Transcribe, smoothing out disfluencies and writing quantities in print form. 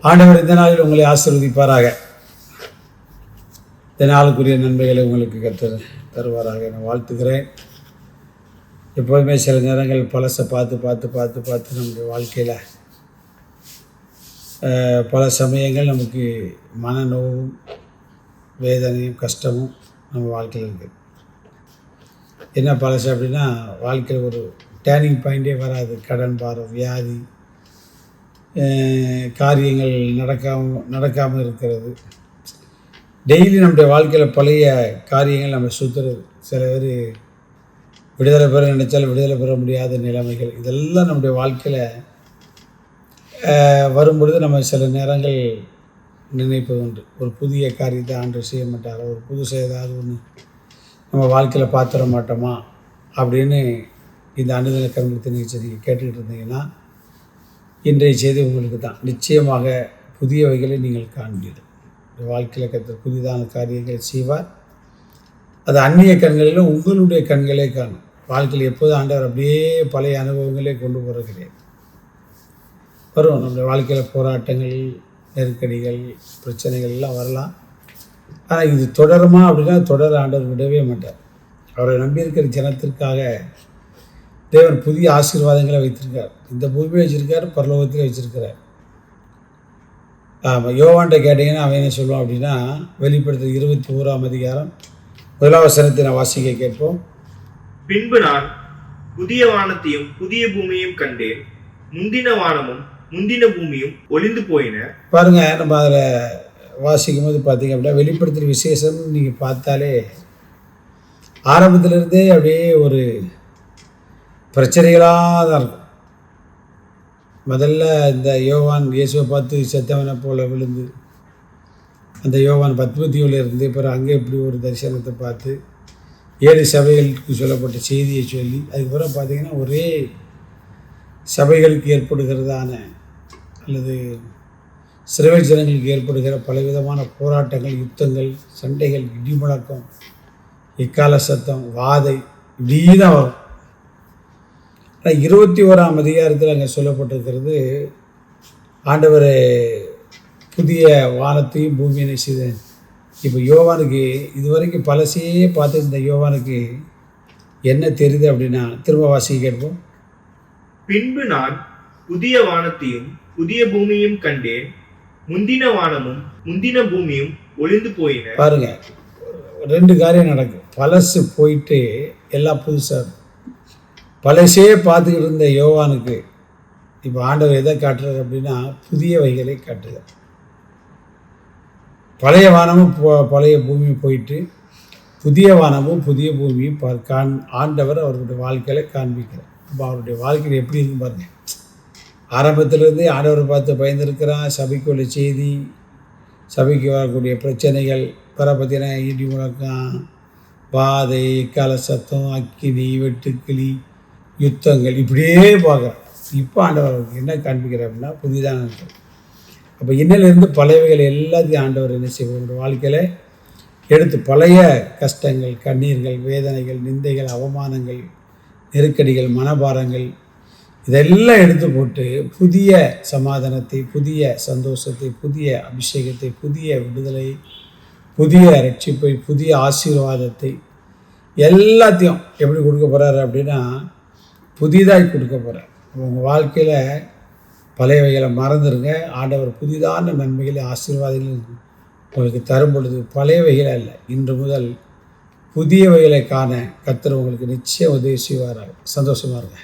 ஆண்டவர் இந்த நாளில் உங்களை ஆசீர்வதிப்பாராக. இந்த நாளுக்குரிய நன்மைகளை உங்களுக்கு கற்று தருவாராக என வாழ்த்துக்கிறேன். எப்போதுமே சில நேரங்கள் பழசை பார்த்து நம்முடைய வாழ்க்கையில் பல சமயங்கள் நமக்கு மனநோவும் வேதனையும் கஷ்டமும் நம்ம வாழ்க்கையில் இருக்குது. என்ன பழசு அப்படின்னா, வாழ்க்கையில் ஒரு டேர்னிங் பாயிண்டே வராது. கடன் பாரம், வியாதி, காரியங்கள் நடக்காமல் இருக்கிறது. டெய்லி நம்முடைய வாழ்க்கையில் பழைய காரியங்கள் நம்ம சுற்றுறது. சில பேர் விடுதலை பெற நினைச்சாலும் விடுதலை பெற முடியாத நிலைமைகள், இதெல்லாம் நம்முடைய வாழ்க்கையில் வரும்பொழுது நம்ம சில நேரங்கள் நினைப்பது உண்டு, ஒரு புதிய காரியத்தை ஆண்டவர் செய்ய மாட்டாரோ, ஒரு புதுசாக ஏதாவது ஒன்று நம்ம வாழ்க்கையில் பார்த்துட மாட்டோமா அப்படின்னு இந்த அனுதின கர்மத்தை நிகழ்ச்சி நீங்கள் கேட்டுக்கிட்டு இருந்தீங்கன்னா, இன்றைய செய்தி உங்களுக்கு தான். நிச்சயமாக புதியவைகளை நீங்கள் காண்பீர்கள். வாழ்க்கையில் கர்த்தர் புதிதான காரியங்களை செய்வார். அது அந்நிய கண்களிலும் உங்களுடைய கண்களே காணும். வாழ்க்கையில் எப்போது ஆண்டவர் அப்படியே பழைய அனுபவங்களே கொண்டு போகிற கிடையாது. வரும் நம்முடைய வாழ்க்கையில் போராட்டங்கள், நெருக்கடிகள், பிரச்சனைகள் எல்லாம் வரலாம். ஆனால் இது தொடருமா அப்படின்னா தொடர ஆண்டவர் விடவே மாட்டார். அவரை நம்பியிருக்கிற ஜனத்திற்காக தேவன் புதிய ஆசீர்வாதங்களை வைத்திருக்கார். இந்த பூமியை வச்சிருக்கார், பரலோகத்தில் வச்சிருக்கிறார். ஆமாம், யோவான்கிட்ட கேட்டிங்கன்னா அவன் என்ன சொல்லுவான் அப்படின்னா, வெளிப்படுத்தல் 21ஆம் அதிகாரம் 1ஆம் வசனத்தை நான் வாசிக்க கேட்போம். பின்பு நான் புதிய வானத்தையும் புதிய பூமியையும் கண்டேன். முந்தின வானமும் முந்தின பூமியும் ஒளிந்து போயின. பாருங்க, நம்ம அதில் வாசிக்கும் போது பார்த்தீங்க அப்படின்னா, வெளிப்படுத்தல் விசேஷம் நீங்கள் பார்த்தாலே ஆரம்பத்திலிருந்தே அப்படியே ஒரு பிரச்சனைகளாக தான் இருக்கும். முதல்ல இந்த யோவான் இயேசுவை பார்த்து செத்தவனை போல விழுந்து, அந்த யோவான் 10:7 இருந்து பிறகு அங்கே இப்படி ஒரு தரிசனத்தை பார்த்து 7 சபைகளுக்கு சொல்லப்பட்ட செய்தியை சொல்லி, அதுக்கப்புறம் பார்த்திங்கன்னா ஒரே சபைகளுக்கு ஏற்படுகிறதான அல்லது சிறுவர் ஜனங்களுக்கு ஏற்படுகிற பலவிதமான போராட்டங்கள், யுத்தங்கள், சண்டைகள், இடிமுழக்கம், இக்கால சத்தம், வாதை இப்படி தான் வரும். 21ஆம் அதிகாரத்தில் அங்கே சொல்லப்பட்டிருக்கிறது, ஆண்டவர் புதிய வானத்தையும் பூமியை செய்தேன். இப்போ யோவானுக்கு இதுவரைக்கும் பழசையே பார்த்துருந்த யோவானுக்கு என்ன தெரியுது அப்படின்னா, திரும்ப வாசிக்க கேட்போம். பின்பு நான் புதிய வானத்தையும் புதிய பூமியும் கண்டேன். முந்தின வானமும் முந்தின பூமியும் ஒளிந்து போயின. பாருங்க, 2 காரியம் நடக்கும். பழசு போயிட்டு எல்லாம் புதுசாக. பழசே பார்த்துக்கிட்டு இருந்த யோவானுக்கு இப்போ ஆண்டவர் எதை காட்டுறாரு அப்படின்னா, புதியவைகளை காட்டுகிறார். பழைய வானமும் பழைய பூமியும் போயிட்டு புதிய வானமும் புதிய பூமியும் ஆண்டவர் அவருடைய வாழ்க்கையில் காண்பிக்கிறார். இப்போ அவருடைய வாழ்க்கையில் எப்படி இருக்கும் பாருங்கள். ஆரம்பத்திலேருந்தே ஆண்டவரை பார்த்து பயந்துருக்கிறான். சபைக்கு உள்ள செய்தி, சபைக்கு வரக்கூடிய பிரச்சனைகள், பிற பார்த்தீங்கன்னா இடி முழக்கம், பாதை, கால சத்தம், அக்கினி, வெட்டுக்கிளி, யுத்தங்கள், இப்படியே பார்க்குறான். இப்போ ஆண்டவர் என்ன காண்பிக்கிறார் அப்படின்னா புதிதான இருக்கிறது. அப்போ இன்னிலிருந்து பழையவைகள் எல்லாத்தையும் ஆண்டவர் என்ன செய்வார், வாழ்க்கையில் எடுத்து பழைய கஷ்டங்கள், கண்ணீர்கள், வேதனைகள், நிந்தைகள், அவமானங்கள், நெருக்கடிகள், மனபாரங்கள் இதெல்லாம் எடுத்து போட்டு புதிய சமாதானத்தை, புதிய சந்தோஷத்தை, புதிய அபிஷேகத்தை, புதிய விடுதலை, புதிய ரட்சிப்பை, புதிய ஆசீர்வாதத்தை எல்லாத்தையும் எப்படி கொடுக்க போகிறாரு அப்படின்னா புதிதாய் கொடுக்க போகிறார். உங்கள் வாழ்க்கையில் பழையவைகளை மறந்துடுங்க. ஆண்டவர் புதிதான நன்மைகளை, ஆசீர்வாதங்கள் உங்களுக்கு தரும் பொழுது பழையவைகள் அல்ல, இன்று முதல் புதியவைகளை காண கர்த்தர் உங்களுக்கு நிச்சயம் உதவி செய்வாராக. சந்தோஷமாக இருங்க.